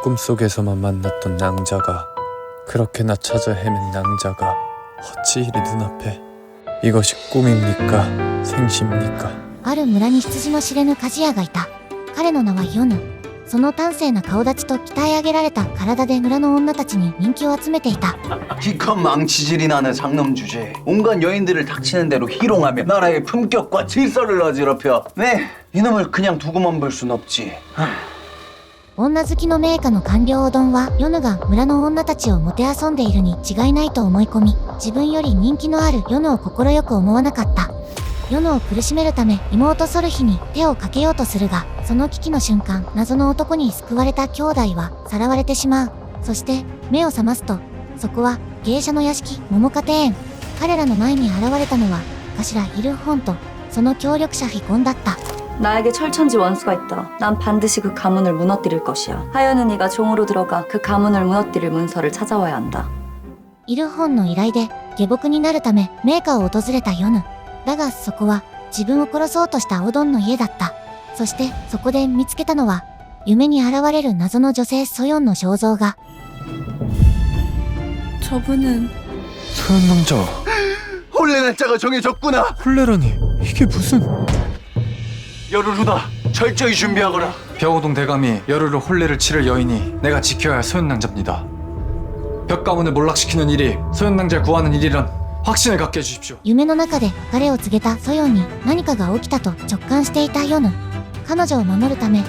꿈속에서만 만났던 낭자가, 그렇게 나 찾아 헤맨 낭자가 어찌 이리 눈앞에. 이것이 꿈입니까? 생시입니까? ある村に羊の知れぬ鍛冶屋がいた。彼の名はヨヌ。その端正な顔立ちと鍛え上げられた体で村の女たちに人気を集めていた。 기껏 망치질이 나는 상놈 주제에 온갖 여인들을 닥치는 대로 희롱하며 나라의 품격과 질서를 어지럽혀. 네, 이놈을 그냥 두고만 볼 순 없지. 女好きの名家の官僚オドンはヨヌが村の女たちをもてあそんでいるに違いないと思い込み、自分より人気のあるヨヌを快く思わなかった。ヨヌを苦しめるため妹ソルヒに手をかけようとするが、その危機の瞬間、謎の男に救われた兄弟はさらわれてしまう。そして目を覚ますと、そこは芸者の屋敷桃花庭園。彼らの前に現れたのは頭イルホンとその協力者ヒゴンだった。 나에게 철천지 원수가 있다. 난 반드시 그 가문을 무너뜨릴 것이야. 하연은 네가 종으로 들어가 그 가문을 무너뜨릴 문서를 찾아와야 한다. イルホンの依頼で下僕になるため名家を訪れたヨヌ。だがそこは自分を殺そうとしたオドンの家だった。そしてそこで見つけたのは夢に現れる謎の女性ソヨンの肖像画。 저분은 소연 낭자. 혼례 날짜가 정해졌구나. 홀레라니, 이게 무슨... 여루루다, 철저히 준비하거라. 벽오동 대감이 열흘로 혼례를 치를 여인이 내가 지켜야 할 소현낭자입니다. 벽 가문을 몰락시키는 일이 소현낭자를 구하는 일이란 확신을 갖게 해주십시오. 夢の中で彼を告げたソヨンに何かが起きたと直感していたヨヌ。彼女を守るため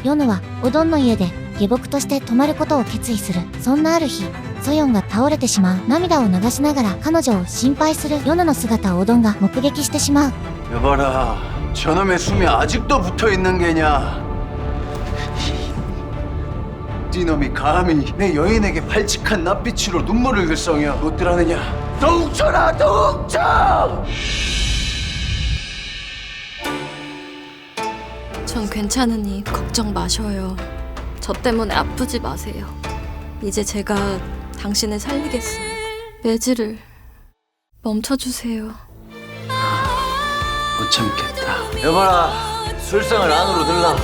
ヨヌはオドンの家で下僕として泊まることを決意する。そんなある日、ソヨンが倒れてしまう。涙を流しながら彼女を心配するヨヌの姿をオドンが目撃してしまう。 여봐라, 저놈의 숨이 아직도 붙어있는 게냐. 이놈이 감히 내 여인에게 발칙한 낯빛으로 눈물을 글썽여 못들하느냐. 더욱 쳐라, 더욱 쳐! 전 괜찮으니 걱정 마셔요. 저 때문에 아프지 마세요. 이제 제가 당신을 살리겠어요. 매질을 멈춰주세요. 못 참겠다. 여봐라, 술상을 안으로 들라.